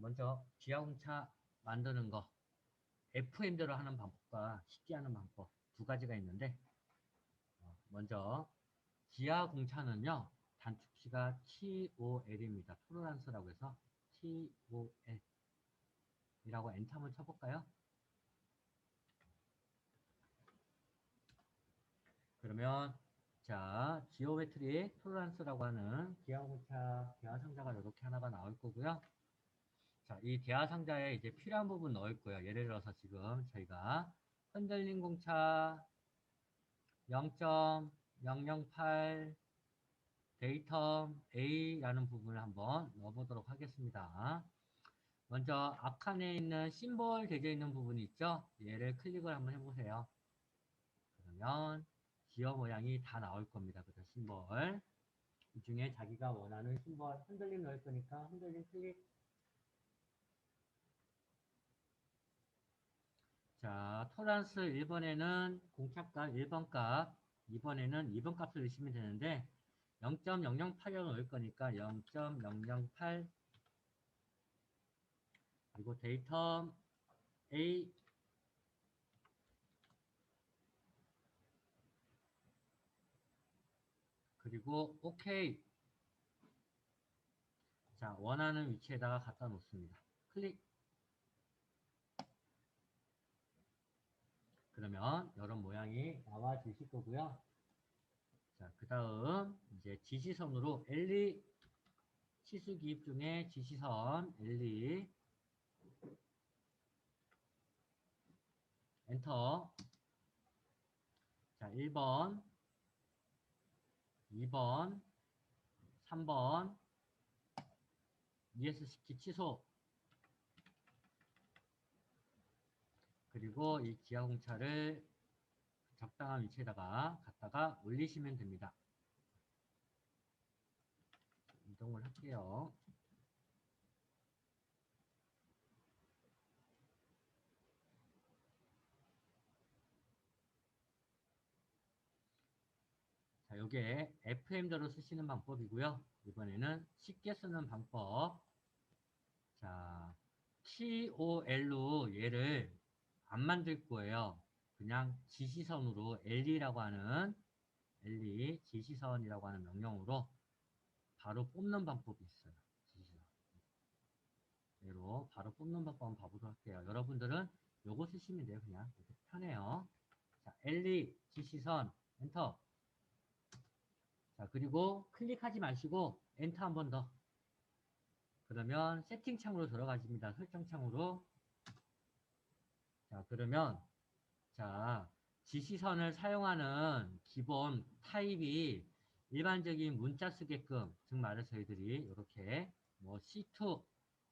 먼저 기하공차 만드는 거 FM대로 하는 방법과 쉽게 하는 방법 두 가지가 있는데 먼저 기하공차는요 단축키가 TOL입니다. 톨러란스라고 해서 TOL 이라고 엔터 한번 쳐볼까요? 그러면 자 지오메트리 톨러란스라고 하는 기하공차 대화상자가 이렇게 하나가 나올 거고요. 자, 이 대화상자에 이제 필요한 부분 넣을 거예요. 예를 들어서 지금 저희가 흔들림 공차 0.008 데이터 A라는 부분을 한번 넣어보도록 하겠습니다. 먼저 앞칸에 있는 심볼 되어 있는 부분이 있죠? 얘를 클릭을 한번 해보세요. 그러면 기어 모양이 다 나올 겁니다. 그래서 심볼. 이 중에 자기가 원하는 심볼 흔들림 넣을 거니까 흔들림 클릭. 자, 토란스 1번에는 공차값 1번 값, 2번에는 2번 값을 넣으시면 되는데 0.008을 넣을 거니까 0.008 그리고 데이터 A 그리고 OK. 자, 원하는 위치에다가 갖다 놓습니다. 클릭. 그러면 이런 모양이 나와주실 거고요. 자, 그 다음 이제 지시선으로 L2 치수 기입 중에 지시선 L2 엔터. 자, 1번 2번 3번 ESC키 취소. 그리고 이 기아공차를 적당한 위치에다가 갖다가 올리시면 됩니다. 이동을 할게요. 자, 요게 FM대로 쓰시는 방법이고요. 이번에는 쉽게 쓰는 방법. 자, TOL로 얘를 안 만들 거예요. 그냥 지시선으로 LE라고 하는 LE 지시선이라고 하는 명령으로 바로 뽑는 방법이 있어요. 지시선. 얘로 바로 뽑는 방법 한번 봐보도록 할게요. 여러분들은 요거 쓰시면 돼요. 그냥 이렇게 편해요. 자, LE 지시선 엔터. 자, 그리고 클릭하지 마시고 엔터 한 번 더. 그러면 세팅 창으로 들어가십니다. 설정 창으로. 자, 그러면 자, 지시선을 사용하는 기본 타입이 일반적인 문자 쓰게끔, 즉 말해서 저희들이 이렇게 뭐 C2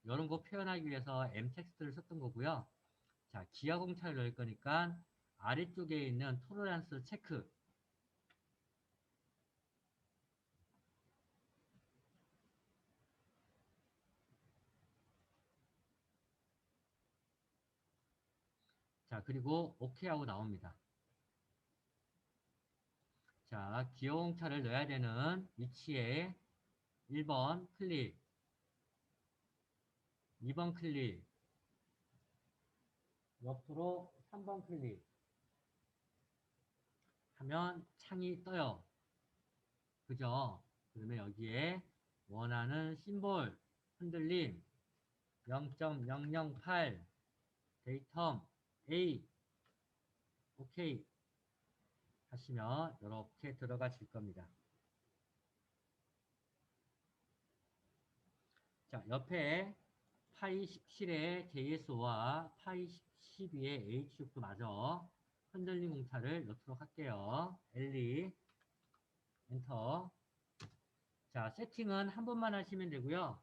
이런 거 표현하기 위해서 M 텍스트를 썼던 거고요. 자, 기하공차를 넣을 거니까 아래쪽에 있는 톨러란스 체크. 자, 그리고 OK 하고 나옵니다. 자, 기하공차를 넣어야 되는 위치에 1번 클릭, 2번 클릭, 옆으로 3번 클릭 하면 창이 떠요. 그죠? 그러면 여기에 원하는 심볼, 흔들림, 0.008, 데이터, A, OK 하시면 이렇게 들어가실 겁니다. 자, 옆에 파이 17의 JSO와 파이 12의 H6도 마저 흔들림 공차를 넣도록 할게요. L2, 엔터. 자, 세팅은 한 번만 하시면 되고요.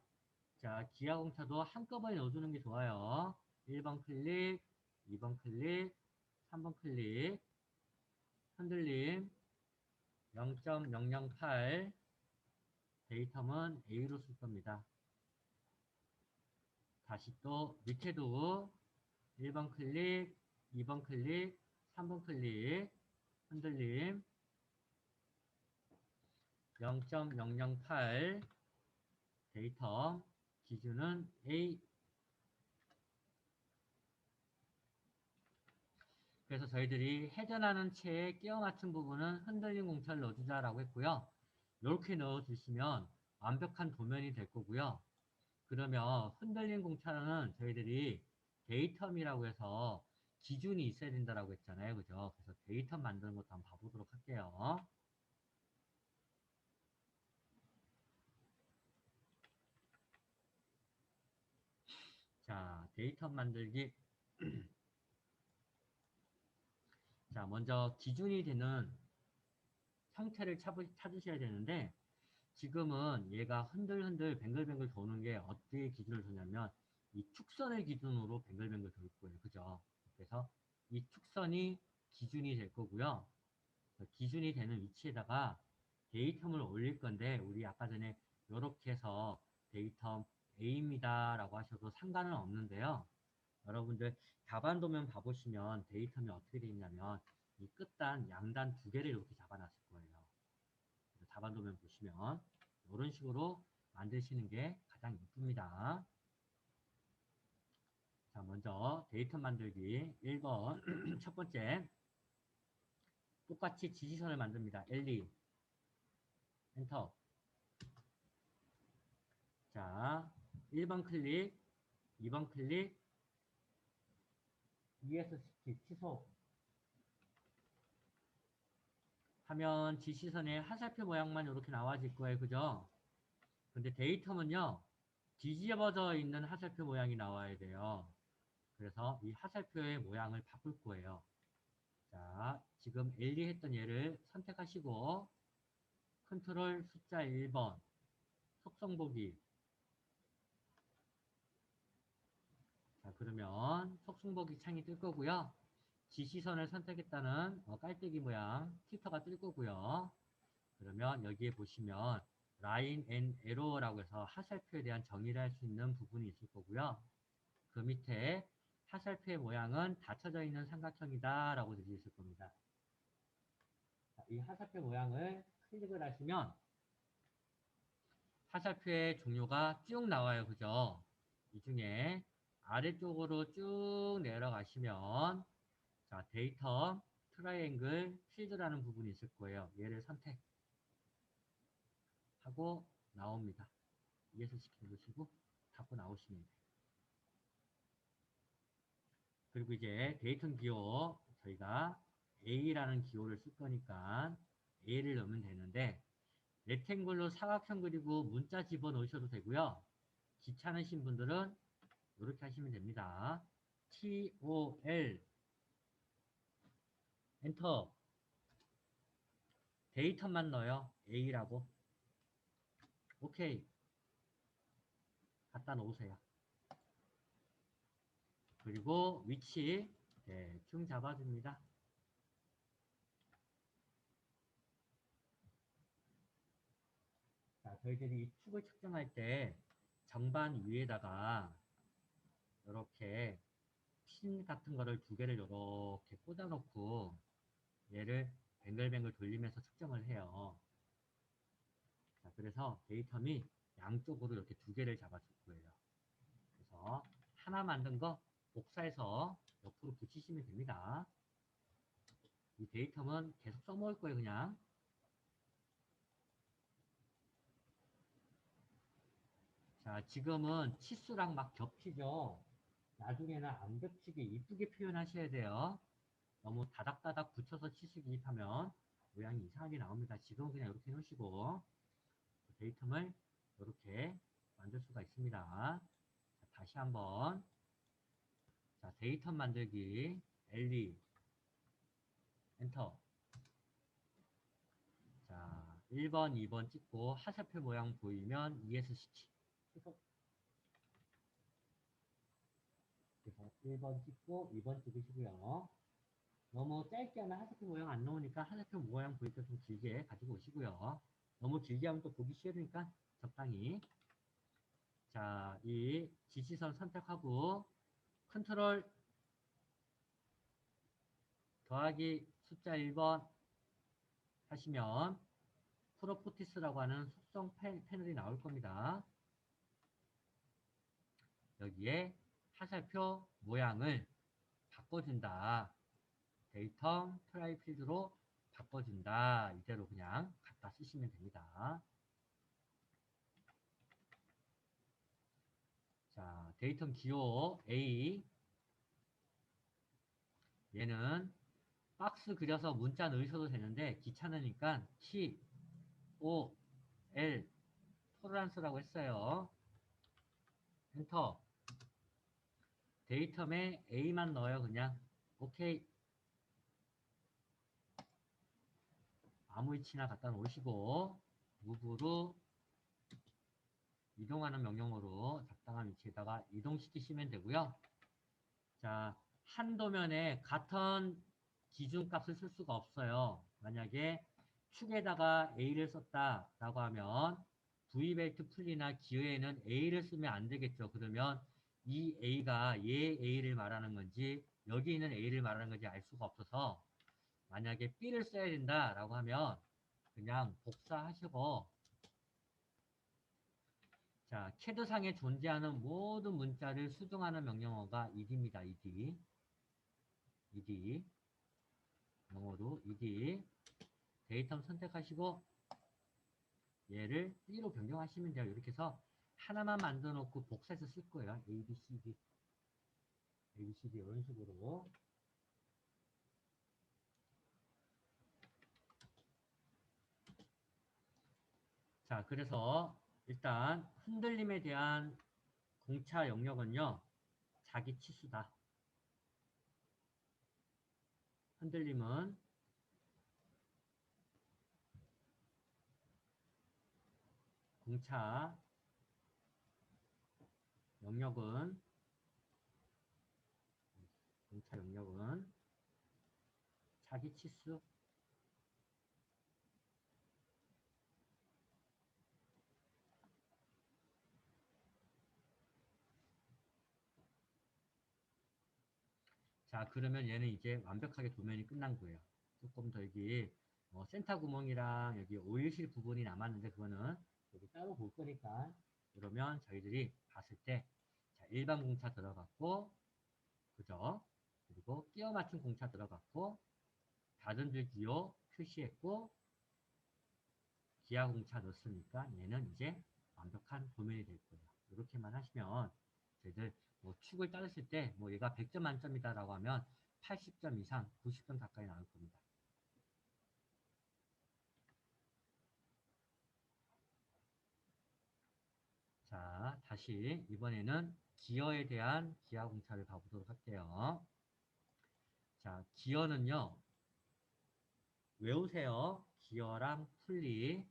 자, 기아 공차도 한꺼번에 넣어주는 게 좋아요. 1번 클릭, 2번 클릭, 3번 클릭, 흔들림 0.008, 데이터는 A로 쓸 겁니다. 다시 또 밑에도 1번 클릭, 2번 클릭, 3번 클릭, 흔들림 0.008, 데이터 기준은 A, 그래서 저희들이 회전하는 체에 끼워 맞춘 부분은 흔들림 공차를 넣어주자라고 했고요. 이렇게 넣어주시면 완벽한 도면이 될 거고요. 그러면 흔들림 공차는 저희들이 데이텀이라고 해서 기준이 있어야 된다라고 했잖아요. 그죠? 그래서 데이텀 만드는 것도 한번 봐보도록 할게요. 자, 데이텀 만들기. 자, 먼저 기준이 되는 형태를 찾으셔야 되는데, 지금은 얘가 흔들흔들 뱅글뱅글 도는 게 어디에 기준을 두냐면 이 축선을 기준으로 뱅글뱅글 돌 거예요. 그죠? 그래서 이 축선이 기준이 될 거고요. 기준이 되는 위치에다가 데이텀을 올릴 건데 우리 아까 전에 이렇게 해서 데이텀 A입니다 라고 하셔도 상관은 없는데요. 여러분들 답안 도면 봐보시면 데이텀이 어떻게 되어 있냐면 이 끝단 양단 두 개를 이렇게 잡아놨을 거예요. 답안 도면 보시면 이런 식으로 만드시는 게 가장 이쁩니다. 자, 먼저 데이터 만들기 1번 첫 번째 똑같이 지지선을 만듭니다. L2 엔터. 자, 1번 클릭, 2번 클릭, ESC 취소 하면 지시선의 하살표 모양만 이렇게 나와질 거예요. 그죠? 근데 데이터는요, 뒤집어져 있는 하살표 모양이 나와야 돼요. 그래서 이 하살표의 모양을 바꿀 거예요. 자, 지금 L2 했던 얘를 선택하시고 컨트롤 숫자 1번 속성보기. 자, 그러면 속성보기 창이 뜰 거고요. 지시선을 선택했다는 깔때기 모양 필터가 뜰 거고요. 그러면 여기에 보시면 라인 앤 에로라고 해서 하살표에 대한 정의를 할 수 있는 부분이 있을 거고요. 그 밑에 하살표의 모양은 닫혀져 있는 삼각형이다 라고 되어 있을 겁니다. 자, 이 하살표 모양을 클릭을 하시면 화살표의 종류가 쭉 나와요. 그죠? 이 중에 아래쪽으로 쭉 내려가시면 자, 데이터 트라이앵글 필드라는 부분이 있을 거예요. 얘를 선택하고 나옵니다. ESC 누르시고 닫고 나오시면 돼요. 그리고 이제 데이터 기호 저희가 A라는 기호를 쓸 거니까 A를 넣으면 되는데 렉탱글로 사각형 그리고 문자 집어넣으셔도 되고요. 귀찮으신 분들은 이렇게 하시면 됩니다. TOL 엔터. 데이터만 넣어요. A라고. 오케이. 갖다 놓으세요. 그리고 위치 대충 잡아줍니다. 자, 저희들이 이 축을 측정할 때 정반 위에다가 이렇게 핀 같은 거를 두 개를 이렇게 꽂아놓고 얘를 뱅글뱅글 돌리면서 측정을 해요. 자, 그래서 데이텀이 양쪽으로 이렇게 두 개를 잡아줄 거예요. 그래서 하나 만든 거 복사해서 옆으로 붙이시면 됩니다. 이 데이텀은 계속 써먹을 거예요, 그냥. 자, 지금은 치수랑 막 겹치죠? 나중에는 안 겹치게 이쁘게 표현하셔야 돼요. 너무 다닥다닥 붙여서 치수 기입하면 모양이 이상하게 나옵니다. 지금은 그냥 이렇게 놓으시고 데이텀을 이렇게 만들 수가 있습니다. 자, 다시 한번 자, 데이터 만들기 L2 엔터. 자, 1번, 2번 찍고 하살표 모양 보이면 ESC 취소. 그래서 1번 찍고 2번 찍으시고요. 너무 짧게 하면 하살표 모양 안 나오니까 하살표 모양 보일 때 좀 길게 가지고 오시고요. 너무 길게 하면 또 보기 싫으니까 적당히. 자, 이 지시선 선택하고 컨트롤 더하기 숫자 1번 하시면 프로포티스라고 하는 속성 패널이 나올 겁니다. 여기에 하살표 모양을 바꿔준다. 데이텀 트라이 필드로 바꿔준다. 이대로 그냥 갖다 쓰시면 됩니다. 자, 데이텀 기호 A. 얘는 박스 그려서 문자 넣으셔도 되는데 귀찮으니까 T, O, L, 토lerance라고 했어요. 엔터. 데이텀에 A만 넣어요. 그냥 오케이. 아무 위치나 갖다 놓으시고 무브로 이동하는 명령어로 적당한 위치에다가 이동시키시면 되고요. 자, 한 도면에 같은 기준값을 쓸 수가 없어요. 만약에 축에다가 A를 썼다라고 하면 V벨트 풀리나 기어에는 A를 쓰면 안 되겠죠. 그러면 이 A가 얘 A를 말하는 건지 여기 있는 A를 말하는 건지 알 수가 없어서 만약에 B를 써야 된다라고 하면 그냥 복사하시고 자, 캐드상에 존재하는 모든 문자를 수정하는 명령어가 ed입니다. ed 영어로 ed 데이텀 선택하시고 얘를 B로 변경하시면 돼요. 이렇게 해서 하나만 만들어 놓고 복사해서 쓸 거예요. A, B, C, D A, B, C, D 이런 식으로. 자, 그래서 일단 흔들림에 대한 공차 영역은요. 자기 치수다. 흔들림은 공차 영역은 자기 치수. 자, 그러면 얘는 이제 완벽하게 도면이 끝난 거예요. 조금 더 여기 센터 구멍이랑 여기 오일실 부분이 남았는데 그거는 여기 따로 볼 거니까 그러면 저희들이 봤을 때 자, 일반 공차 들어갔고 그죠? 그리고 끼워 맞춘 공차 들어갔고 다른 줄 기호 표시했고 기하 공차 넣었으니까 얘는 이제 완벽한 도면이 될 거예요. 이렇게만 하시면 저희들 뭐 축을 따르실 때 뭐 얘가 100점 만점이다라고 하면 80점 이상, 90점 가까이 나올 겁니다. 자, 다시 이번에는 기어에 대한 기하 공차를 봐보도록 할게요. 자, 기어는요. 외우세요. 기어랑 풀리.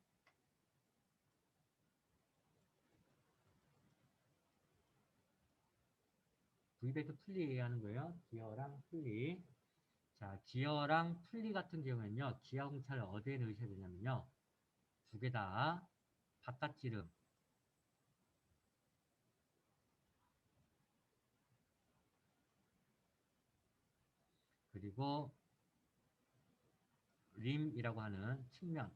V베이트 풀리 얘기하는 거예요. 기어랑 풀리. 자, 기어랑 풀리 같은 경우에는요. 기하 공차를 어디에 넣으셔야 되냐면요. 두 개 다 바깥지름. 그리고 림이라고 하는 측면.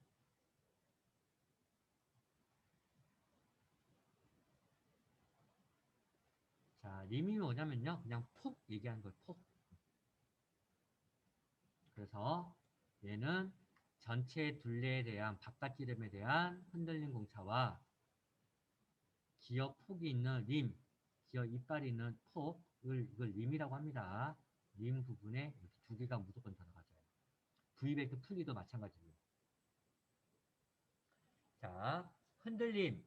자, 림이 뭐냐면요. 그냥 폭 얘기하는 거예요. 폭. 그래서 얘는 전체 둘레에 대한 바깥지름에 대한 흔들림 공차와 기어 폭이 있는 림, 기어 이빨이 있는 폭을 이걸 림이라고 합니다. 림 부분에 이렇게 두 개가 무조건 들어가져요. V벨트 풀리도 마찬가지고요. 자, 흔들림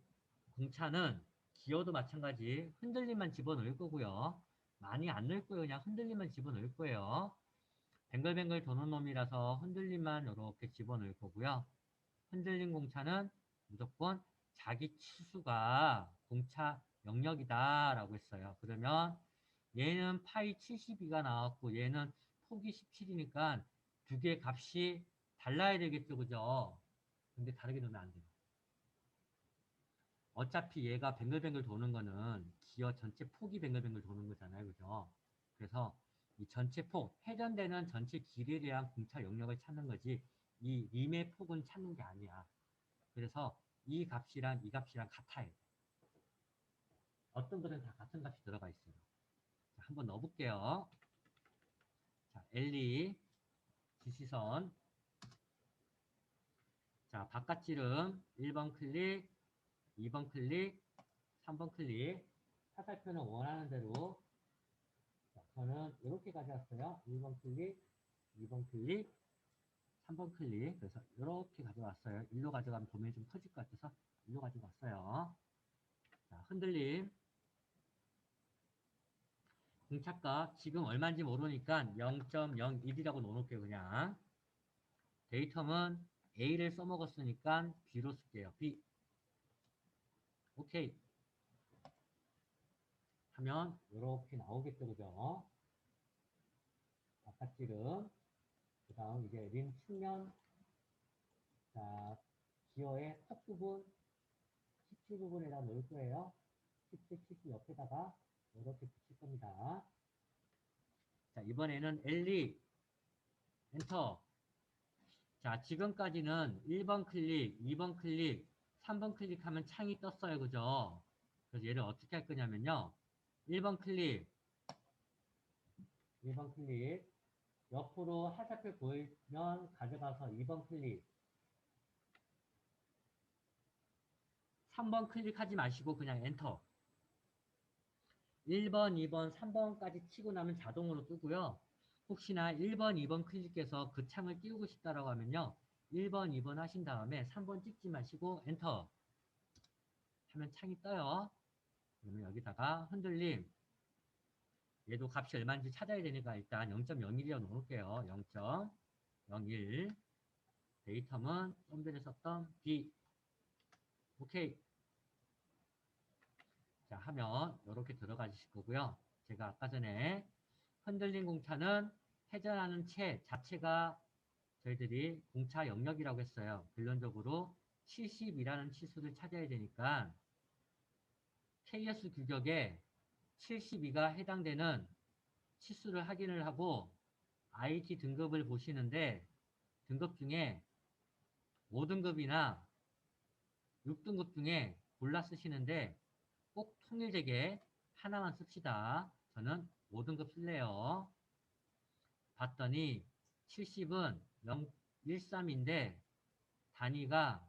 공차는 기어도 마찬가지 흔들림만 집어넣을 거고요. 많이 안 넣을 거예요. 그냥 흔들림만 집어넣을 거예요. 뱅글뱅글 도는 놈이라서 흔들림만 이렇게 집어넣을 거고요. 흔들림 공차는 무조건 자기 치수가 공차 영역이다 라고 했어요. 그러면 얘는 파이 72가 나왔고 얘는 폭이 17이니까 두 개 값이 달라야 되겠죠. 그죠? 근데 다르게 넣으면 안 돼요. 어차피 얘가 뱅글뱅글 도는 거는 기어 전체 폭이 뱅글뱅글 도는 거잖아요. 그죠? 그래서 이 전체 폭, 회전되는 전체 길이에 대한 공차 영역을 찾는 거지 이 림의 폭은 찾는 게 아니야. 그래서 이 값이랑 이 값이랑 같아요. 어떤 것은 다 같은 값이 들어가 있어요. 자, 한번 넣어볼게요. 자, L2 지시선. 자, 바깥지름 1번 클릭, 2번 클릭, 3번 클릭. 화살표는 원하는 대로. 자, 저는 이렇게 가져왔어요. 1번 클릭, 2번 클릭, 3번 클릭. 그래서 이렇게 가져왔어요. 일로 가져가면 도면이 좀 커질 것 같아서 일로 가지고 왔어요. 자, 흔들림. 공차값 지금 얼마인지 모르니까 0.01이라고 넣어놓을게요. 그냥 데이텀은 A를 써먹었으니까 B로 쓸게요. B. 오케이 하면 이렇게 나오겠죠. 그죠? 바깥지름. 그 다음 이제 림 측면. 자, 기어의 턱 부분 17 부분에다 놓을 거예요. 17, 70 옆에다가 이렇게 붙일 겁니다. 자, 이번에는 L2 엔터. 자, 지금까지는 1번 클릭, 2번 클릭, 3번 클릭하면 창이 떴어요. 그죠? 그래서 얘를 어떻게 할 거냐면요. 1번 클릭, 1번 클릭, 옆으로 화살표 보이면 가져가서 2번 클릭, 3번 클릭하지 마시고 그냥 엔터. 1번, 2번, 3번까지 치고 나면 자동으로 뜨고요. 혹시나 1번, 2번 클릭해서 그 창을 띄우고 싶다라고 하면요. 1번, 2번 하신 다음에 3번 찍지 마시고 엔터 하면 창이 떠요. 그러면 여기다가 흔들림. 얘도 값이 얼마인지 찾아야 되니까 일단 0.01이라고 놓을게요. 0.01. 데이텀은 좀 전에 썼던 B. 오케이. 자, 하면 이렇게 들어가실 거고요. 제가 아까 전에 흔들린 공차는 회전하는 채 자체가 저희들이 공차 영역이라고 했어요. 결론적으로 70이라는 치수를 찾아야 되니까 KS 규격에 72가 해당되는 치수를 확인을 하고 IT 등급을 보시는데 등급 중에 5등급이나 6등급 중에 골라 쓰시는데 꼭 통일되게 하나만 씁시다. 저는 5등급 쓸래요. 봤더니 70은 0.13인데 단위가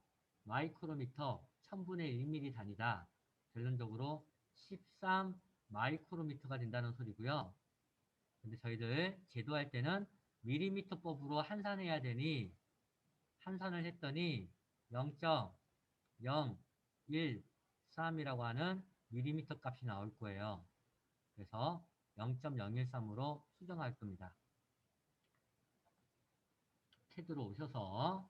마이크로미터 1000분의 1mm 단위다. 결론적으로 13 마이크로미터가 된다는 소리고요. 근데 저희들 제도할 때는 밀리미터법으로 환산해야 되니 환산을 했더니 0.013이라고 하는 밀리미터 값이 나올 거예요. 그래서 0.013으로 수정할 겁니다. 캐드로 오셔서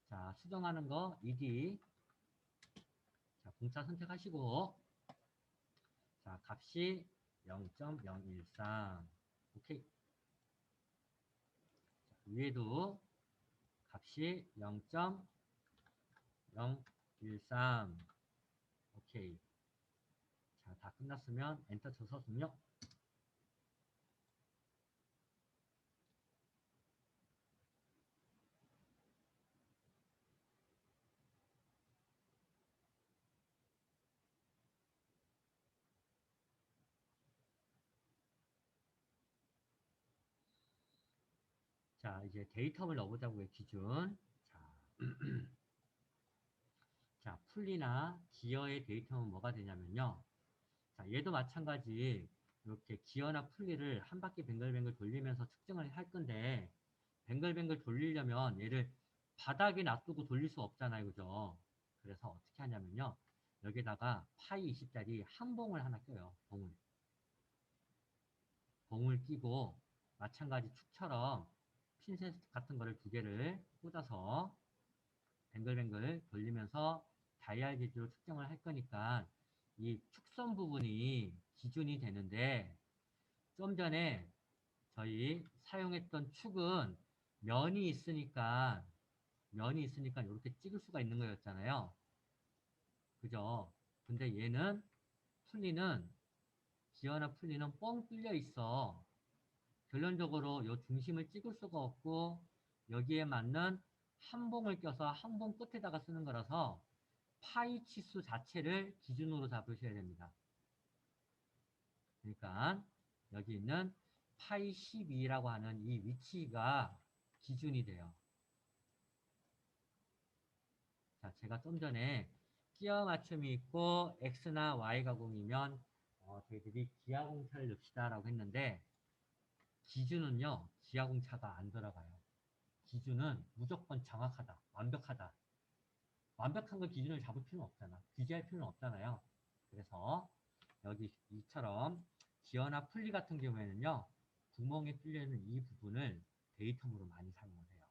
자, 수정하는 거 ED. 자, 공차 선택하시고 자, 값이 0.013. 오케이. 자, 위에도 값이 0.013. 오케이. 자, 다 끝났으면 엔터 쳐서 종료. 자, 이제 데이터를 넣어보자고요, 기준. 자, 자, 풀리나 기어의 데이터는 뭐가 되냐면요. 자, 얘도 마찬가지 이렇게 기어나 풀리를 한 바퀴 뱅글뱅글 돌리면서 측정을 할 건데 뱅글뱅글 돌리려면 얘를 바닥에 놔두고 돌릴 수 없잖아요. 그죠? 그래서 어떻게 하냐면요. 여기다가 파이 20짜리 한 봉을 하나 껴요. 봉을 끼고 마찬가지 축처럼 핀셋 같은 거를 두 개를 꽂아서 뱅글뱅글 돌리면서 다이얼 기준으로 측정을 할 거니까 이 축선 부분이 기준이 되는데 좀 전에 저희 사용했던 축은 면이 있으니까 이렇게 찍을 수가 있는 거였잖아요. 그죠? 근데 얘는 풀리는 기어나 풀리는 뻥 뚫려 있어. 결론적으로 이 중심을 찍을 수가 없고 여기에 맞는 한 봉을 껴서 한 봉 끝에다가 쓰는 거라서 파이 치수 자체를 기준으로 잡으셔야 됩니다. 그러니까 여기 있는 파이 12라고 하는 이 위치가 기준이 돼요. 자, 제가 좀 전에 끼어 맞춤이 있고 X나 Y가 공이면 저희들이 기하공차를 넣읍시다라고 했는데 기준은요, 기하공차가 안 들어가요. 기준은 무조건 정확하다, 완벽하다. 완벽한 걸 기준을 잡을 필요는 없잖아. 규제할 필요는 없잖아요. 그래서 여기 이처럼 기어나 풀리 같은 경우에는요, 구멍에 뚫려있는 이 부분을 데이텀으로 많이 사용을 해요.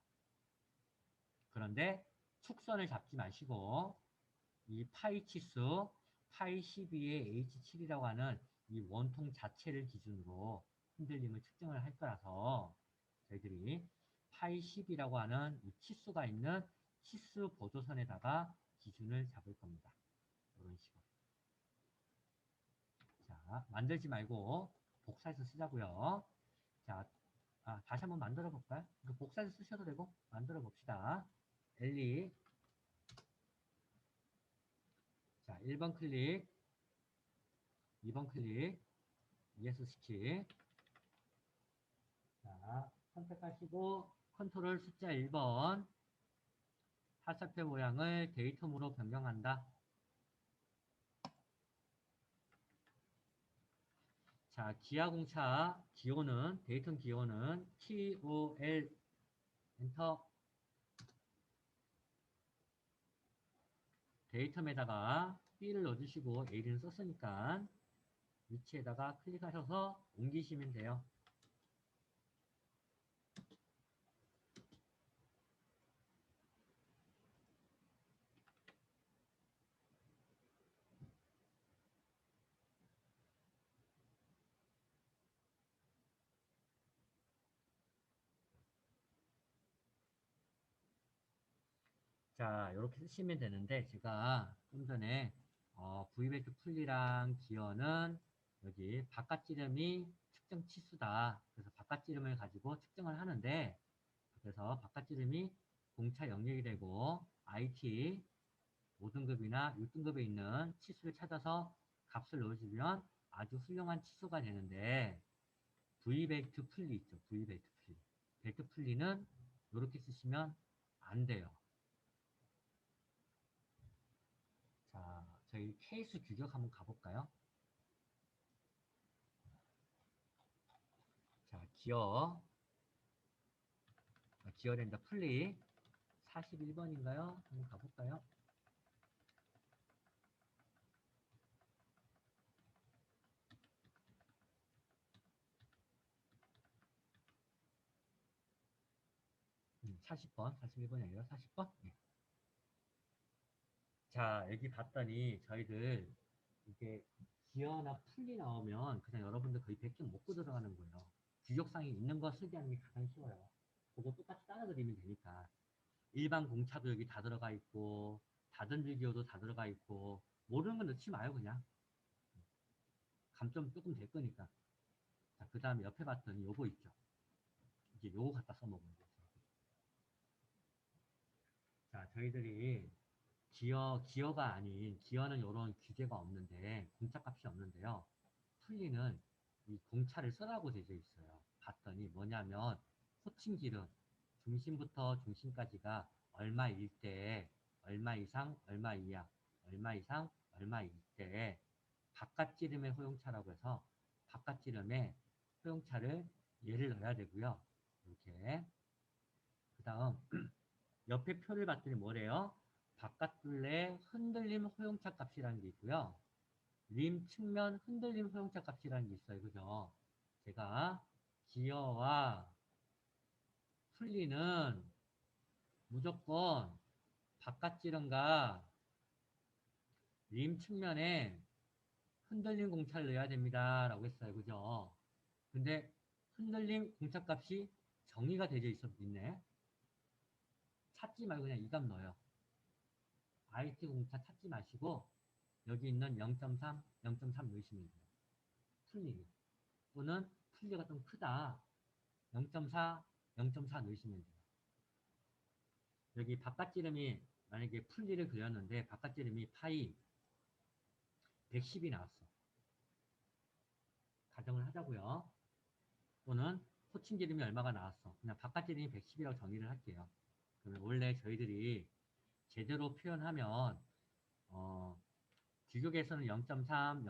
그런데 축선을 잡지 마시고 이 파이 치수 파이 12의 H7이라고 하는 이 원통 자체를 기준으로 흔들림을 측정을 할 거라서 저희들이 파이 10이라고 하는 이 치수가 있는 치수 보조선에다가 기준을 잡을 겁니다. 이런 식으로. 자, 만들지 말고 복사해서 쓰자고요. 자, 다시 한번 만들어 볼까요? 복사해서 쓰셔도 되고 만들어 봅시다. L2 자, 1번 클릭 2번 클릭 ES 스키 자, 선택하시고 컨트롤 숫자 1번 화살표 모양을 데이텀으로 변경한다. 자, 기하공차 기호는 데이텀 기호는 TOL 엔터 데이텀에다가 B를 넣어주시고 A는 썼으니까 위치에다가 클릭하셔서 옮기시면 돼요. 자, 이렇게 쓰시면 되는데 제가 좀 전에 V배트 풀리랑 기어는 여기 바깥 지름이 측정 치수다. 그래서 바깥 지름을 가지고 측정을 하는데 그래서 바깥 지름이 공차 영역이 되고 IT 5등급이나 6등급에 있는 치수를 찾아서 값을 넣어주면 아주 훌륭한 치수가 되는데 V벨트 풀리 있죠. V벨트 풀리. 벨트 풀리는 이렇게 쓰시면 안 돼요. 자, 저희 케이스 규격 한번 가볼까요? 자, 기어랜다 풀리 41번인가요? 한번 가볼까요? 음, 40번, 41번이 아니라 40번? 네. 자, 여기 봤더니 저희들 이게 기어나 풀리 나오면 그냥 여러분들 거의 100점 먹고 들어가는 거예요. 규격상에 있는 거 쓰기하는 게 가장 쉬워요. 그거 똑같이 따라 그리면 되니까. 일반 공차도 여기 다 들어가 있고, 다듬질기호도 다 들어가 있고, 모르는 건 넣지 마요, 그냥. 감점 조금 될 거니까. 자, 그 다음에 옆에 봤더니 요거 있죠. 이제 요거 갖다 써먹으면 돼요. 자, 저희들이 기어가 아닌, 기어는 이런 규제가 없는데, 공차값이 없는데요. 풀리는 이 공차를 쓰라고 되어 있어요. 봤더니 뭐냐면, 호칭 기름, 중심부터 중심까지가 얼마일 때, 얼마 이상, 얼마 이하, 얼마 이상, 얼마일 때, 바깥지름의 호용차라고 해서, 바깥지름의 호용차를 예를 넣어야 되고요. 이렇게. 그 다음, 옆에 표를 봤더니 뭐래요? 바깥둘레 흔들림 호용차 값이라는 게 있고요. 림 측면 흔들림 호용차 값이라는 게 있어요. 그죠? 제가 기어와 풀리는 무조건 바깥지름과 림 측면에 흔들림 공차를 넣어야 됩니다. 라고 했어요. 그죠? 근데 흔들림 공차 값이 정의가 되어 있네. 찾지 말고 그냥 이 값 넣어요. IT 공차 찾지 마시고 여기 있는 0.3, 0.3 넣으시면 돼요. 풀리. 또는 풀리가 좀 크다. 0.4, 0.4 넣으시면 돼요. 여기 바깥지름이 만약에 풀리를 그렸는데 바깥지름이 파이 110이 나왔어. 가정을 하자고요. 또는 호칭 지름이 얼마가 나왔어. 그냥 바깥 지름이 110이라고 정의를 할게요. 그러면 원래 저희들이 제대로 표현하면 규격에서는 0.3,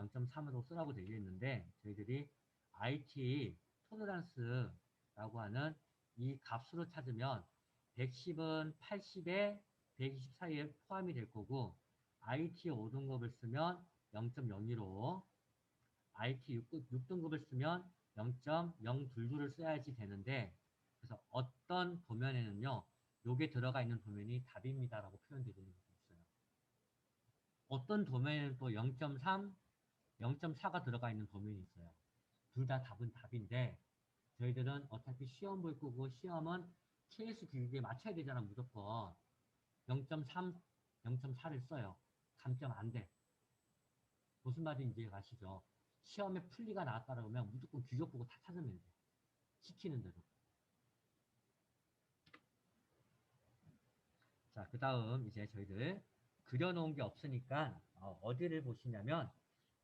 0.3으로 쓰라고 되어 있는데 저희들이 IT 토너란스라고 하는 이 값으로 찾으면 110은 80에 120 사이에 포함이 될 거고 IT 5등급을 쓰면 0.02로 IT 6등급을 쓰면 0.022를 써야지 되는데 그래서 어떤 도면에는요 요게 들어가 있는 도면이 답입니다라고 표현되는 게 있어요. 어떤 도면에는 또 0.3, 0.4가 들어가 있는 도면이 있어요. 둘 다 답은 답인데 저희들은 어차피 시험 볼 거고 시험은 KS 규격에 맞춰야 되잖아 무조건 0.3, 0.4를 써요. 감점 안 돼. 무슨 말인지 아시죠? 시험에 풀리가 나왔다 그러면 무조건 규격 보고 다 찾으면 돼. 시키는 대로. 자, 그 다음 이제 저희들 그려놓은 게 없으니까 어디를 보시냐면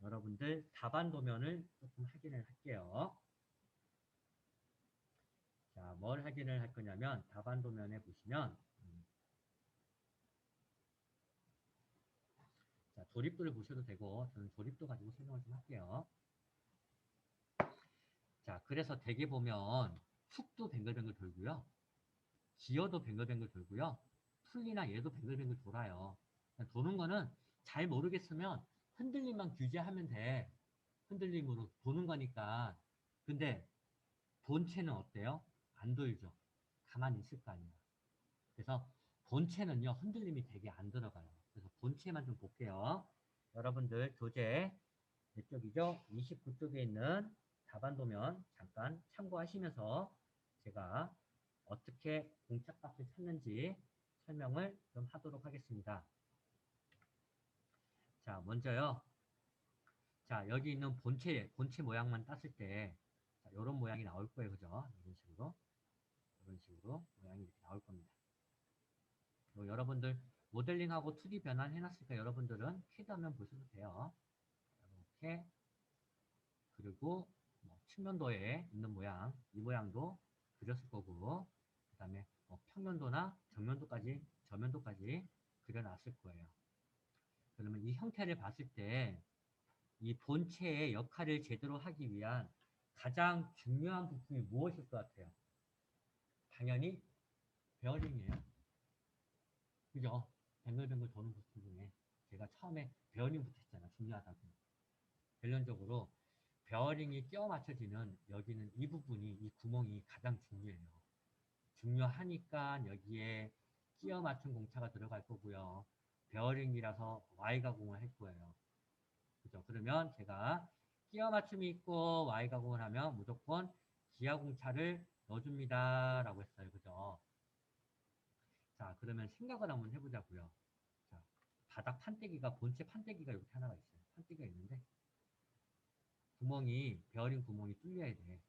여러분들 답안 도면을 조금 확인을 할게요. 자, 뭘 확인을 할 거냐면 답안 도면에 보시면 자, 조립도를 보셔도 되고 저는 조립도 가지고 설명을 좀 할게요. 자, 그래서 대개 보면 축도 뱅글뱅글 돌고요. 기어도 뱅글뱅글 돌고요. 풀리나 얘도 뱅글뱅글 돌아요. 도는 거는 잘 모르겠으면 흔들림만 규제하면 돼. 흔들림으로 도는 거니까. 근데 본체는 어때요? 안 돌죠. 가만히 있을 거 아니에요. 그래서 본체는요, 흔들림이 되게 안 들어가요. 그래서 본체만 좀 볼게요. 여러분들 교재 몇 쪽이죠? 29쪽에 있는 답안도면 잠깐 참고하시면서 제가 어떻게 공차값을 찾는지 설명을 좀 하도록 하겠습니다. 자, 먼저요. 자, 여기 있는 본체 모양만 땄을 때, 자, 이런 모양이 나올 거예요. 그죠? 이런 식으로 모양이 이렇게 나올 겁니다. 여러분들 모델링하고 2D 변환 해놨으니까 여러분들은 키드 화면 보셔도 돼요. 이렇게 그리고 뭐 측면도에 있는 모양, 이 모양도 그렸을 거고 그 다음에 뭐 평면도나 저면도까지 그려놨을 거예요. 그러면 이 형태를 봤을 때 이 본체의 역할을 제대로 하기 위한 가장 중요한 부품이 무엇일 것 같아요? 당연히 베어링이에요. 그죠? 뱅글뱅글 도는 부품 중에 제가 처음에 베어링부터 했잖아. 중요하다고. 결론적으로 베어링이 끼워 맞춰지는 여기는 이 부분이, 이 구멍이 가장 중요해요. 중요하니까 여기에 끼워 맞춘 공차가 들어갈 거고요. 베어링이라서 Y 가공을 할 거예요. 그죠? 그러면 제가 끼워 맞춤이 있고 Y 가공을 하면 무조건 기아 공차를 넣어줍니다. 라고 했어요. 그죠? 자, 그러면 생각을 한번 해보자고요. 자, 바닥 판때기가, 본체 판때기가 이렇게 하나가 있어요. 판때기가 있는데, 베어링 구멍이 뚫려야 돼.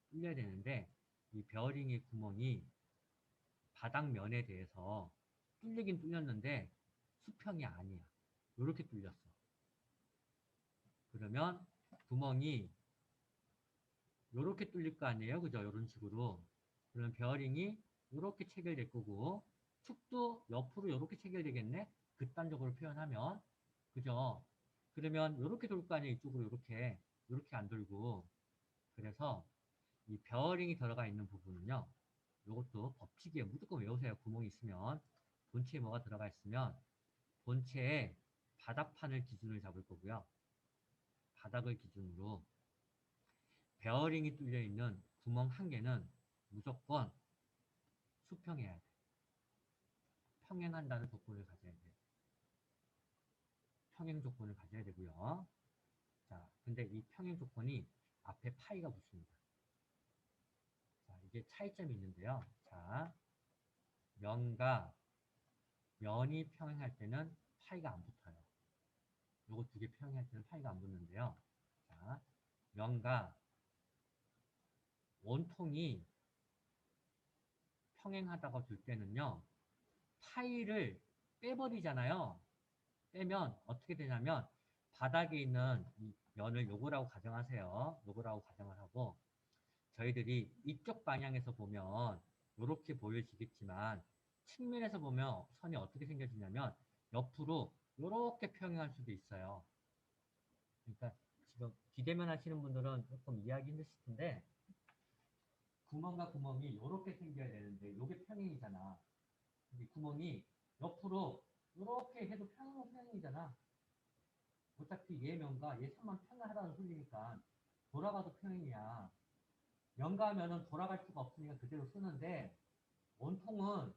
뚫려야 되는데, 이 베어링의 구멍이 바닥면에 대해서 뚫리긴 뚫렸는데, 수평이 아니야. 이렇게 뚫렸어. 그러면 구멍이 이렇게 뚫릴 거 아니에요? 그죠? 이런 식으로. 그러면 베어링이 이렇게 체결될 거고, 축도 옆으로 이렇게 체결되겠네? 극단적으로 표현하면. 그죠? 그러면 이렇게 돌 거 아니에요? 이쪽으로 이렇게 안 돌고. 그래서 이 베어링이 들어가 있는 부분은요, 이것도 법칙이에요. 무조건 외우세요. 구멍이 있으면. 본체에 뭐가 들어가 있으면, 본체에 바닥판을 기준을 잡을 거고요. 바닥을 기준으로 베어링이 뚫려 있는 구멍 한 개는 무조건 수평해야 돼. 평행한다는 조건을 가져야 돼. 평행 조건을 가져야 되고요. 자, 근데 이 평행 조건이 앞에 파이가 붙습니다. 자, 이게 차이점이 있는데요. 자, 면이 평행할 때는 파이가 안 붙어요. 요거 두 개 평행할 때는 파이가 안 붙는데요. 자, 면과 원통이 평행하다고 둘 때는요, 파이를 빼버리잖아요. 빼면 어떻게 되냐면 바닥에 있는 이 면을 요거라고 가정하세요. 요거라고 가정을 하고 저희들이 이쪽 방향에서 보면 이렇게 보여지겠지만 측면에서 보면 선이 어떻게 생겨지냐면 옆으로 이렇게 평행할 수도 있어요. 그러니까 지금 비대면 하시는 분들은 조금 이해하기 힘드실 텐데 구멍과 구멍이 이렇게 생겨야 되는데 이게 평행이잖아. 이 구멍이 옆으로 이렇게 해도 평행이잖아. 어차피 얘 면과 얘 선만 평행하다는 소리니까 돌아가도 평행이야. 연가면은 돌아갈 수가 없으니까 그대로 쓰는데 원통은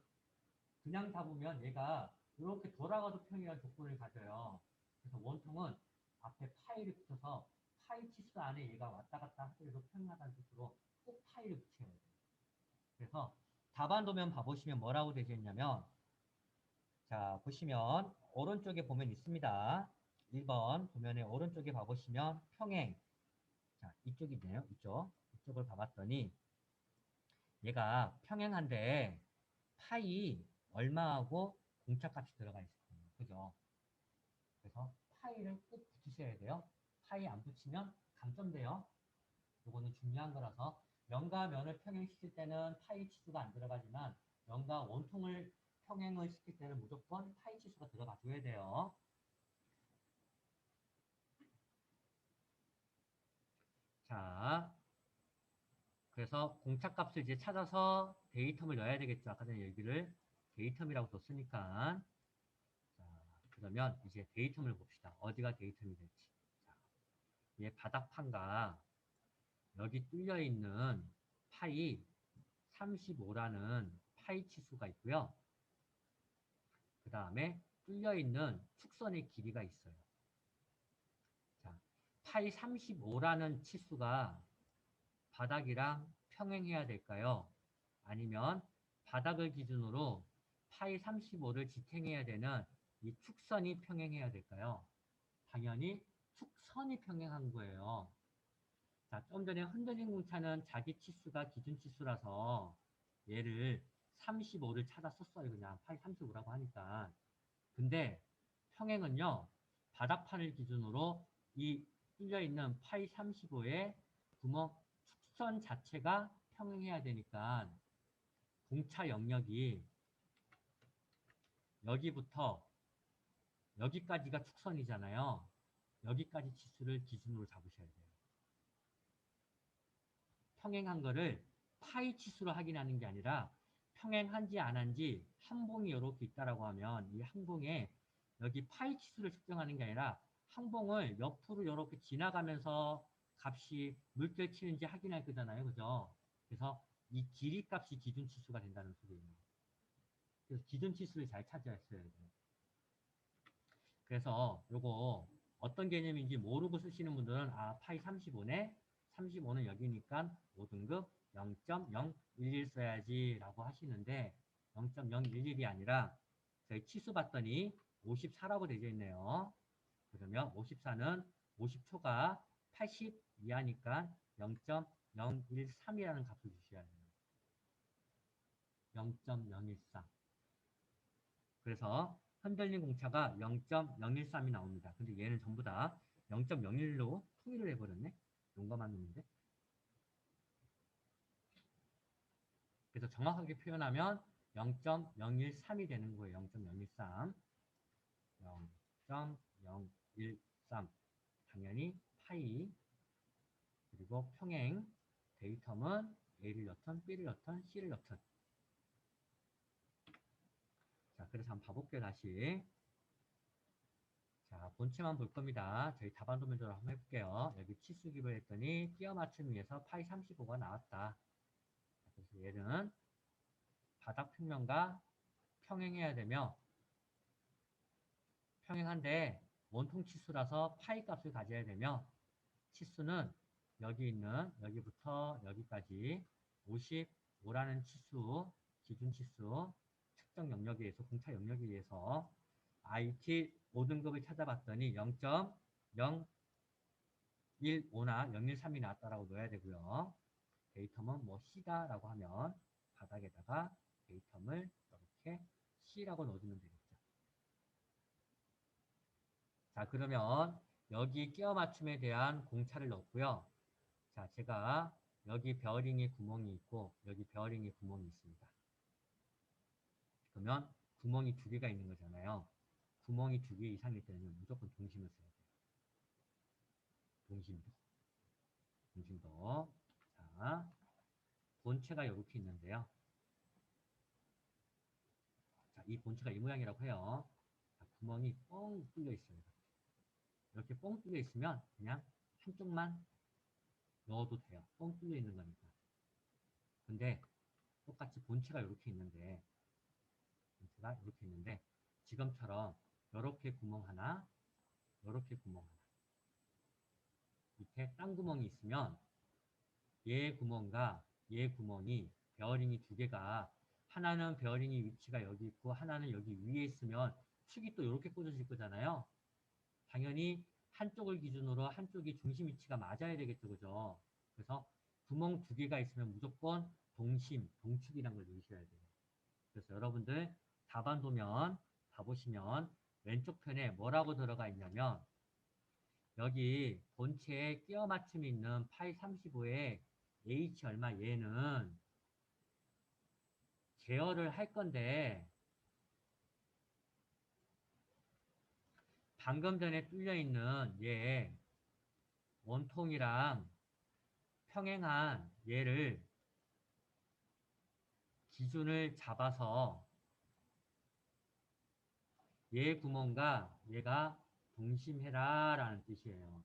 그냥 잡으면 얘가 이렇게 돌아가도 평행한 조건을 가져요. 그래서 원통은 앞에 파이를 붙여서 파이 치수 안에 얘가 왔다 갔다 하더라도 평행하다는 뜻으로 꼭 파이를 붙여야 돼요. 그래서 답안 도면 봐보시면 뭐라고 되어 있냐면 자 보시면 오른쪽에 보면 있습니다. 1번 도면에 오른쪽에 봐보시면 평행 자 이쪽이 있네요. 이쪽을 봐봤더니 얘가 평행한데 파이 얼마하고 공차값이 들어가 있어요. 그죠? 그래서 파이를 꼭 붙이셔야 돼요. 파이 안 붙이면 감점돼요. 요거는 중요한 거라서 면과 면을 평행시킬 때는 파이 치수가 안 들어가지만 면과 원통을 평행을 시킬 때는 무조건 파이 치수가 들어가 줘야 돼요. 자, 그래서 공차값을 이제 찾아서 데이텀을 넣어야 되겠죠. 아까 전에 얘기를 데이텀이라고 썼으니까. 자, 그러면 이제 데이텀을 봅시다. 어디가 데이텀이 될지. 자, 얘 바닥판과 여기 뚫려 있는 파이 35라는 파이 치수가 있고요. 그 다음에 뚫려 있는 축선의 길이가 있어요. 자, 파이 35라는 치수가 바닥이랑 평행해야 될까요? 아니면 바닥을 기준으로 파이 35를 지탱해야 되는 이 축선이 평행해야 될까요? 당연히 축선이 평행한 거예요. 자, 좀 전에 흔들린 공차는 자기 치수가 기준 치수라서 얘를 35를 찾아 썼어요. 그냥 파이 35라고 하니까. 근데 평행은요. 바닥판을 기준으로 이 뚫려있는 파이 35의 구멍 축선 자체가 평행해야 되니까 공차 영역이 여기부터 여기까지가 축선이잖아요. 여기까지 치수를 기준으로 잡으셔야 돼요. 평행한 거를 파이 치수로 확인하는 게 아니라 평행한지 안 한지 항봉이 이렇게 있다라고 하면 이 항봉에 여기 파이 치수를 측정하는 게 아니라 항봉을 옆으로 이렇게 지나가면서 값이 물결 치는지 확인할 거잖아요. 그죠? 그래서 이 길이 값이 기준 치수가 된다는 소리예요. 그래서 기준 치수를 잘 찾아야 돼요. 그래서 요거 어떤 개념인지 모르고 쓰시는 분들은 아 파이 35네 35는 여기니까 5등급 0.011 써야지 라고 하시는데 0.011이 아니라 저희 치수 봤더니 54라고 되어 있네요. 그러면 54는 50초가 80 이하니까 0.013이라는 값을 주셔야 돼요. 0.013. 그래서 흔들린 공차가 0.013이 나옵니다. 근데 얘는 전부 다 0.01로 통일을 해버렸네. 용감한 놈인데. 그래서 정확하게 표현하면 0.013이 되는 거예요. 0.013. 0.013. 당연히 파이 그리고 평행 데이텀은 A를 넣든 B를 넣든 C를 넣든. 자, 그래서 한번 봐볼게요. 다시. 자, 본체만 볼 겁니다. 저희 답안 도면으로 한번 해볼게요. 여기 치수 기입을 했더니 끼워 맞춤 위해서 파이 35가 나왔다. 그래서 얘는 바닥 평면과 평행해야 되며 평행한데 원통 치수라서 파이 값을 가져야 되며 치수는 여기 있는 여기부터 여기까지 55라는 치수 기준 치수 측정 영역에 의해서 공차 영역에 의해서 IT 5등급을 찾아봤더니 0.015나 013이 나왔다라고 넣어야 되고요. 데이텀은 뭐 C다라고 하면 바닥에다가 데이텀을 이렇게 C라고 넣어주면 되겠죠. 자, 그러면 여기 끼워 맞춤에 대한 공차를 넣었고요. 자, 제가 여기 베어링에 구멍이 있고 여기 베어링에 구멍이 있습니다. 그러면 구멍이 두 개가 있는 거잖아요. 구멍이 두 개 이상일 때는 무조건 동심을 써야 돼요. 동심도. 동심도. 자, 본체가 이렇게 있는데요. 자, 이 본체가 이 모양이라고 해요. 자, 구멍이 뻥 뚫려 있어요. 이렇게 뻥 뚫려 있으면 그냥 한쪽만 넣어도 돼요. 뻥 뚫려 있는 거니까. 근데 똑같이 본체가 이렇게 있는데 지금처럼 이렇게 구멍 하나, 이렇게 구멍 하나, 밑에 딴 구멍이 있으면 얘 구멍과 얘 구멍이 베어링이 두 개가 하나는 베어링이 위치가 여기 있고 하나는 여기 위에 있으면 축이 또 이렇게 꽂아질 거잖아요. 당연히 한쪽을 기준으로 한쪽이 중심 위치가 맞아야 되겠죠. 그죠? 그래서 구멍 두 개가 있으면 무조건 동심, 동축이라는 걸 넣으셔야 돼요. 그래서 여러분들 답안보면 봐보시면 왼쪽 편에 뭐라고 들어가 있냐면 여기 본체에 끼워 맞춤이 있는 파이 35에 H 얼마 얘는 제어를 할 건데 방금 전에 뚫려 있는 얘 원통이랑 평행한 얘를 기준을 잡아서 얘 구멍과 얘가 동심해라 라는 뜻이에요.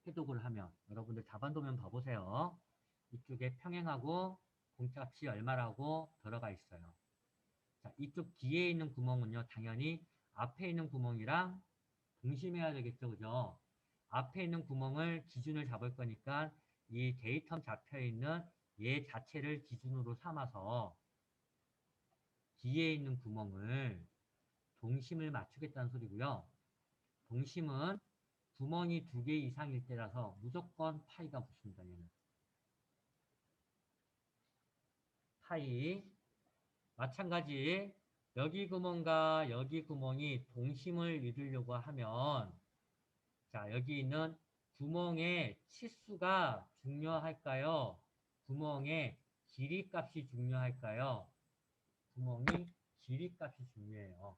해독을 하면 여러분들 답안도면 봐보세요. 이쪽에 평행하고 공차값이 얼마라고 들어가 있어요. 자, 이쪽 뒤에 있는 구멍은요, 당연히 앞에 있는 구멍이랑 동심해야 되겠죠, 그죠? 앞에 있는 구멍을 기준을 잡을 거니까 이 데이텀 잡혀 있는 얘 자체를 기준으로 삼아서 뒤에 있는 구멍을 동심을 맞추겠다는 소리고요. 동심은 구멍이 두 개 이상일 때라서 무조건 파이가 붙습니다, 얘는. 파이. 마찬가지 여기 구멍과 여기 구멍이 동심을 이루려고 하면 자, 여기 있는 구멍의 치수가 중요할까요? 구멍의 길이 값이 중요할까요? 구멍이 길이 값이 중요해요.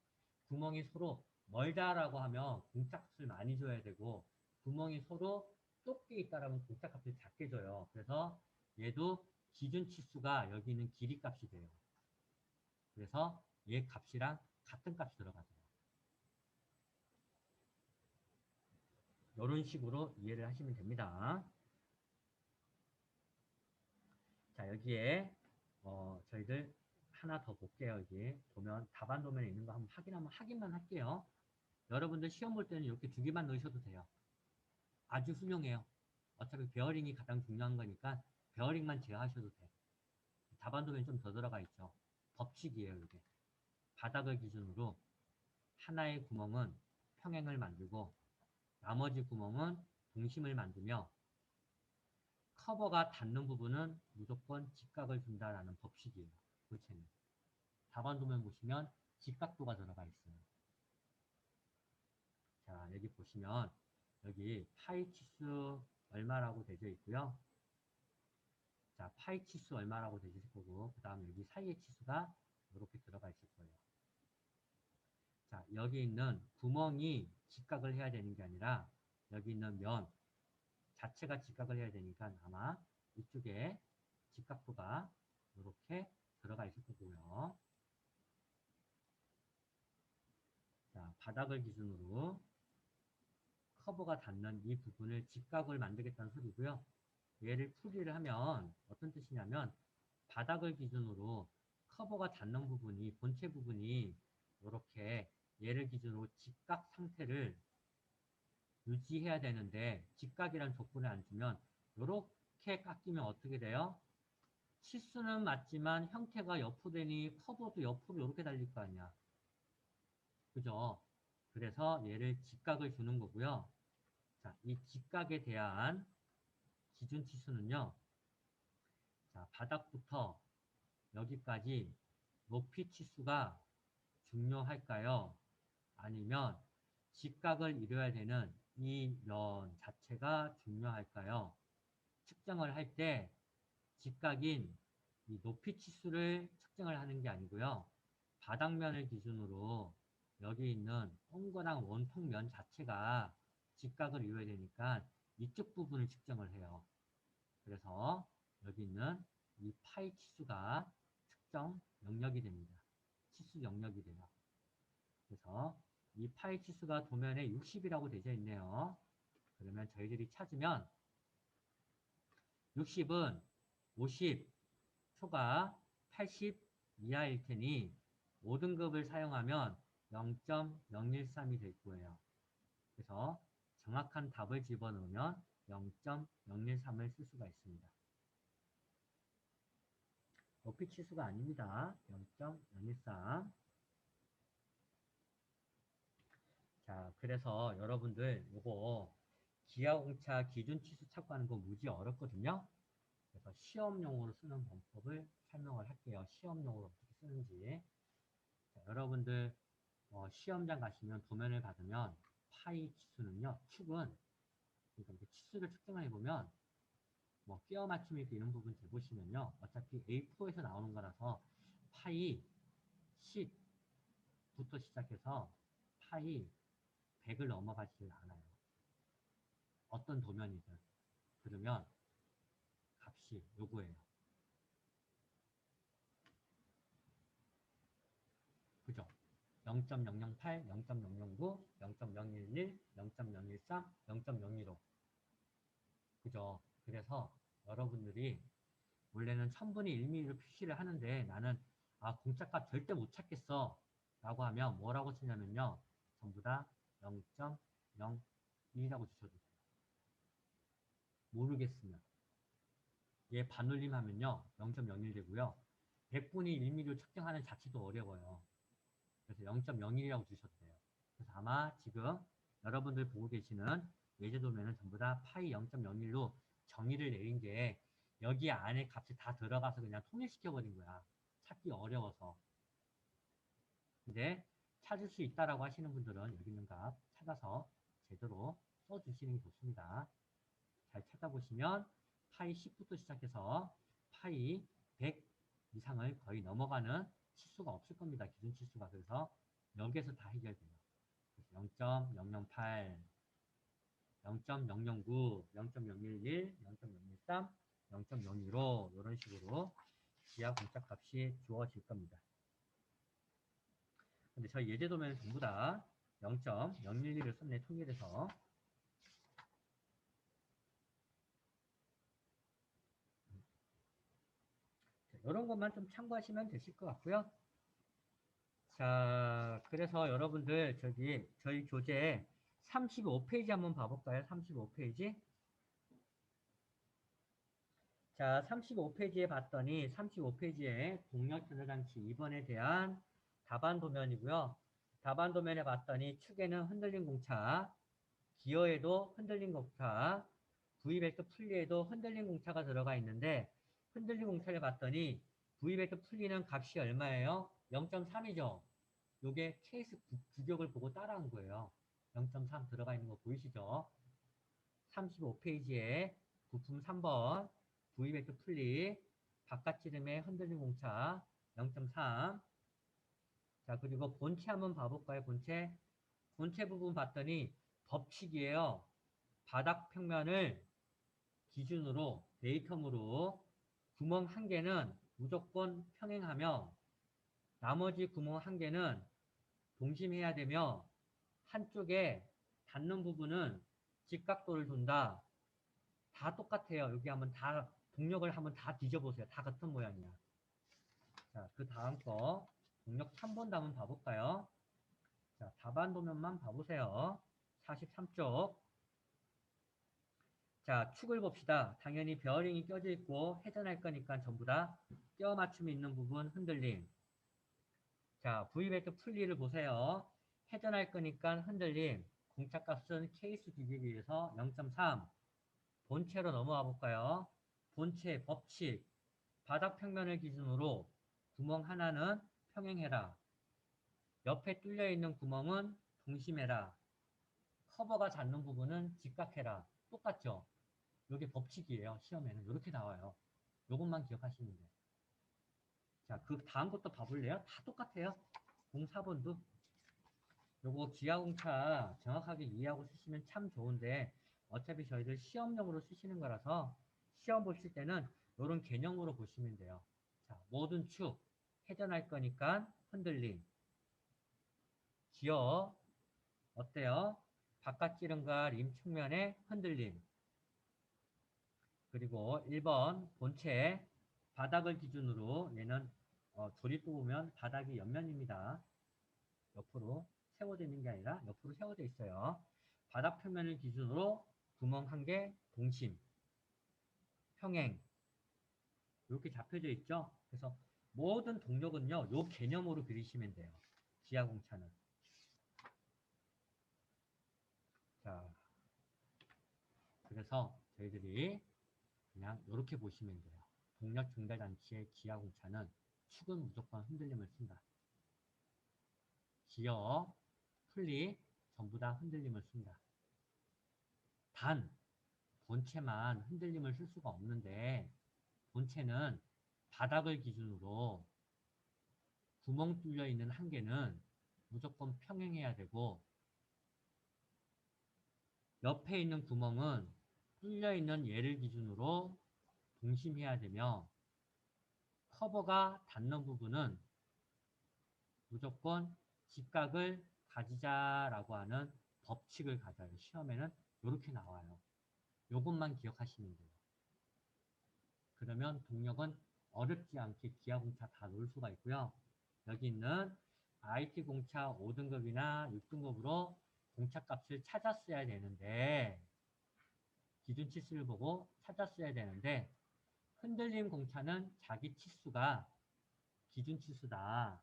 구멍이 서로 멀다라고 하면 공짝값을 많이 줘야 되고 구멍이 서로 좁게 있다라면 공짝값을 작게 줘요. 그래서 얘도 기준 치수가 여기 있는 길이 값이 돼요. 그래서 얘 값이랑 같은 값이 들어가죠. 이런 식으로 이해를 하시면 됩니다. 자, 여기에 저희들 하나 더 볼게요. 여기 보면 답안 도면에 있는 거 한번 확인만 할게요. 여러분들 시험 볼 때는 이렇게 두 개만 넣으셔도 돼요. 아주 훌륭해요. 어차피 베어링이 가장 중요한 거니까 베어링만 제어하셔도 돼. 답안 도면이 좀 더 들어가 있죠. 법칙이에요. 이게 바닥을 기준으로 하나의 구멍은 평행을 만들고 나머지 구멍은 동심을 만들며 커버가 닿는 부분은 무조건 직각을 준다라는 법칙이에요. 도체는. 답안 도면 보시면 직각도가 들어가 있어요. 자, 여기 보시면 여기 파이 치수 얼마라고 되어 있고요. 자, 파이 치수 얼마라고 되어 있을 거고 그 다음에 여기 사이의 치수가 이렇게 들어가 있을 거예요. 자, 여기 있는 구멍이 직각을 해야 되는 게 아니라 여기 있는 면 자체가 직각을 해야 되니까 아마 이쪽에 직각도가 이렇게 들어가 있을 거고요. 자, 바닥을 기준으로 커버가 닿는 이 부분을 직각을 만들겠다는 소리고요. 얘를 풀이를 하면 어떤 뜻이냐면 바닥을 기준으로 커버가 닿는 부분이 본체 부분이 이렇게 얘를 기준으로 직각 상태를 유지해야 되는데 직각이란 조건을 안 주면 이렇게 깎이면 어떻게 돼요? 치수는 맞지만 형태가 옆으로 되니 커버도 옆으로 이렇게 달릴 거 아니야. 그죠? 그래서 얘를 직각을 주는 거고요. 자, 이 직각에 대한 기준 치수는요. 자, 바닥부터 여기까지 높이 치수가 중요할까요? 아니면 직각을 이루어야 되는 이 면 자체가 중요할까요? 측정을 할 때 직각인 이 높이 치수를 측정을 하는 게 아니고요. 바닥면을 기준으로 여기 있는 동그란 원통면 자체가 직각을 이루어야 되니까 이쪽 부분을 측정을 해요. 그래서 여기 있는 이 파이 치수가 측정 영역이 됩니다. 치수 영역이 돼요. 그래서 이 파이 치수가 도면에 60이라고 되어 있네요. 그러면 저희들이 찾으면 60은 50 초과 80 이하일 테니 5등급을 사용하면 0.013이 될 거예요. 그래서 정확한 답을 집어넣으면 0.013을 쓸 수가 있습니다. 높이 치수가 아닙니다. 0.013. 자, 그래서 여러분들 요거 기하공차 기준치수 찾고하는 거 무지 어렵거든요. 그래서 시험용으로 쓰는 방법을 설명을 할게요. 시험용으로 어떻게 쓰는지. 자, 여러분들 시험장 가시면 도면을 받으면 파이 치수는요. 축은 그러니까 치수를 측정해 보면 뭐 끼워 맞춤이 이런 부분 재보시면요. 어차피 A4에서 나오는 거라서 파이 10부터 시작해서 파이 100을 넘어가지 않아요. 어떤 도면이든. 그러면 값이 요거예요. 그죠? 0.008, 0.009, 0.011, 0.013, 0.015. 그죠? 그래서 여러분들이 원래는 1000분의 1mm로 표시를 하는데 나는 공짜값 절대 못 찾겠어 라고 하면 뭐라고 쓰냐면요. 전부 다 0.01이라고 주셔도 돼요. 모르겠으면. 얘 반올림 하면요. 0.01 되고요. 100분의 1mm로 측정하는 자체도 어려워요. 그래서 0.01이라고 주셔도 돼요. 그래서 아마 지금 여러분들 보고 계시는 예제도면은 전부 다 파이 0.01로 정의를 내린 게 여기 안에 값이 다 들어가서 그냥 통일시켜버린 거야. 찾기 어려워서. 근데 찾을 수 있다라고 하시는 분들은 여기 있는 값 찾아서 제대로 써주시는 게 좋습니다. 잘 찾아보시면 파이 10부터 시작해서 파이 100 이상을 거의 넘어가는 치수가 없을 겁니다. 기준 치수가. 그래서 여기에서 다 해결돼요. 0.008, 0.009, 0.011, 0.013, 0.015 이런 식으로 기하 공짜 값이 주어질 겁니다. 근데 저희 예제도면은 전부 다 0.011을 썼네, 통일해서. 이런 것만 좀 참고하시면 되실 것 같고요. 자, 그래서 여러분들 저희 교재 35페이지 한번 봐볼까요? 35페이지. 자, 35페이지에 봤더니 35페이지에 동력 전자장치 2번에 대한 답안 도면이고요. 답안 도면에 봤더니 축에는 흔들림 공차, 기어에도 흔들림 공차, V벡터 풀리에도 흔들림 공차가 들어가 있는데 흔들림 공차를 봤더니 V벡터 풀리는 값이 얼마예요? 0.3이죠. 요게 케이스 구격을 보고 따라한 거예요. 0.3 들어가 있는 거 보이시죠? 35페이지에 부품 3번 V벡터 풀리 바깥지름의 흔들림 공차 0.3. 자, 그리고 본체 한번 봐볼까요? 본체 부분 봤더니 법칙이에요. 바닥 평면을 기준으로 데이텀으로 구멍 한 개는 무조건 평행하며 나머지 구멍 한 개는 동심해야 되며 한쪽에 닿는 부분은 직각도를 둔다. 다 똑같아요. 여기 한번 다 동력을 한번 다 뒤져보세요. 다 같은 모양이야. 자, 그 다음 거 동력 3번 한번 봐볼까요? 자, 답안 도면만 봐보세요. 43쪽. 자, 축을 봅시다. 당연히 베어링이 껴져 있고 회전할 거니까 전부 다 껴 맞춤이 있는 부분 흔들림. 자, V벡터 풀리를 보세요. 회전할 거니까 흔들림. 공차값은 케이스 기기에 의해서 0.3. 본체로 넘어가 볼까요? 본체 법칙. 바닥 평면을 기준으로 구멍 하나는 평행해라. 옆에 뚫려 있는 구멍은 동심해라. 커버가 닿는 부분은 직각해라. 똑같죠? 이게 법칙이에요. 시험에는 이렇게 나와요. 요것만 기억하시면 돼요. 자, 그 다음 것도 봐볼래요? 다 똑같아요. 04번도. 요거 기하공차 정확하게 이해하고 쓰시면 참 좋은데 어차피 저희들 시험용으로 쓰시는 거라서 시험 보실 때는 요런 개념으로 보시면 돼요. 자, 모든 축 회전할 거니까 흔들림. 기어 어때요? 바깥 지름과 림 측면의 흔들림. 그리고 1번 본체 바닥을 기준으로 얘는 조립 부분면 바닥이 옆면입니다. 옆으로 세워져 있는 게 아니라 옆으로 세워져 있어요. 바닥 표면을 기준으로 구멍 한 개 동심, 평행 이렇게 잡혀져 있죠. 그래서 모든 동력은요, 요 개념으로 그리시면 돼요. 기하공차는. 자, 그래서 저희들이 그냥 이렇게 보시면 돼요. 동력 증가 장치의 기하공차는 축은 무조건 흔들림을 쓴다. 기어, 풀리 전부 다 흔들림을 쓴다. 단 본체만 흔들림을 쓸 수가 없는데 본체는 바닥을 기준으로 구멍 뚫려 있는 한 개는 무조건 평행해야 되고 옆에 있는 구멍은 뚫려 있는 얘를 기준으로 동심해야 되며 커버가 닿는 부분은 무조건 직각을 가지자라고 하는 법칙을 가져요. 시험에는 이렇게 나와요. 요것만 기억하시면 돼요. 그러면 동력은 어렵지 않게 기하공차 다 놓을 수가 있고요. 여기 있는 IT 공차 5등급이나 6등급으로 공차 값을 찾았어야 되는데 기준 치수를 보고 찾았어야 되는데 흔들림 공차는 자기 치수가 기준 치수다.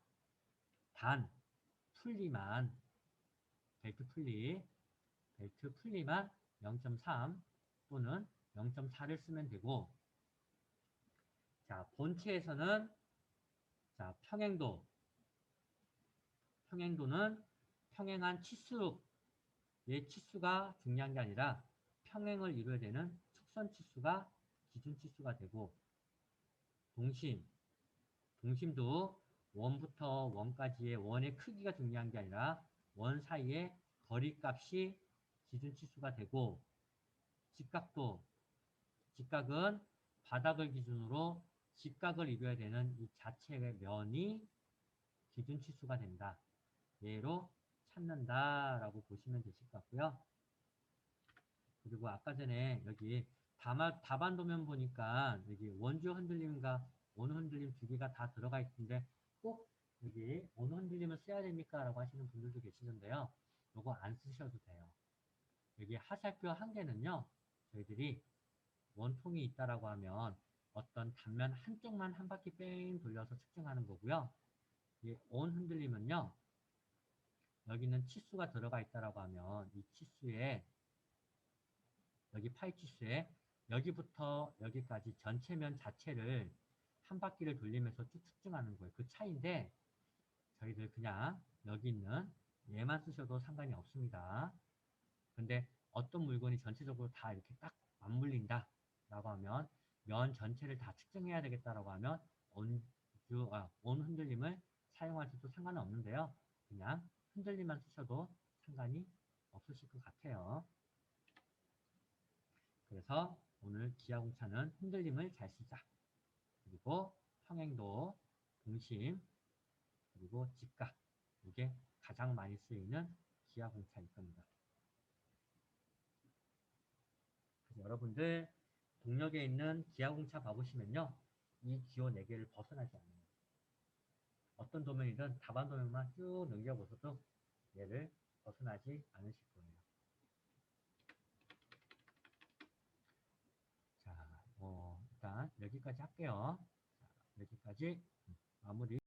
단 풀리만 벨트 풀리만 0.3 또는 0.4를 쓰면 되고 자 본체에서는 자 평행도는 평행한 치수 얘 치수가 중요한 게 아니라 평행을 이루어야 되는 축선 치수가 기준 치수가 되고 동심도 원부터 원까지의 원의 크기가 중요한 게 아니라 원 사이의 거리값이 기준 치수가 되고 직각은 바닥을 기준으로 직각을 이루어야 되는 이 자체의 면이 기준 치수가 된다. 얘로 찾는다라고 보시면 되실 것 같고요. 그리고 아까 전에 여기 답안 도면 보니까 여기 원주 흔들림과 원우 흔들림 두 개가 다 들어가 있는데 꼭 여기 원우 흔들림을 써야 됩니까? 라고 하시는 분들도 계시는데요. 요거 안 쓰셔도 돼요. 여기 하살표 한 개는요. 저희들이 원통이 있다라고 하면 어떤 단면 한쪽만 한 바퀴 뺑 돌려서 측정하는 거고요. 이 온 흔들림은요. 여기는 치수가 들어가 있다라고 하면 이 치수에 여기 파이 치수에 여기부터 여기까지 전체면 자체를 한 바퀴를 돌리면서 쭉 측정하는 거예요. 그 차이인데 저희들 그냥 여기 있는 얘만 쓰셔도 상관이 없습니다. 근데 어떤 물건이 전체적으로 다 이렇게 딱 맞물린다 라고 하면 면 전체를 다 측정해야 되겠다라고 하면 온 흔들림을 사용하셔도 상관은 없는데요. 그냥 흔들림만 쓰셔도 상관이 없으실 것 같아요. 그래서 오늘 기하공차는 흔들림을 잘 쓰자. 그리고 평행도, 동심, 그리고 직각. 이게 가장 많이 쓰이는 기하공차일 겁니다. 그래서 여러분들 동력에 있는 기하공차 봐보시면요. 이 기호 4개를 벗어나지 않아요. 어떤 도면이든 답안 도면만 쭉 넘겨보셔도 얘를 벗어나지 않으실 거예요. 자, 일단 여기까지 할게요. 자, 여기까지 마무리.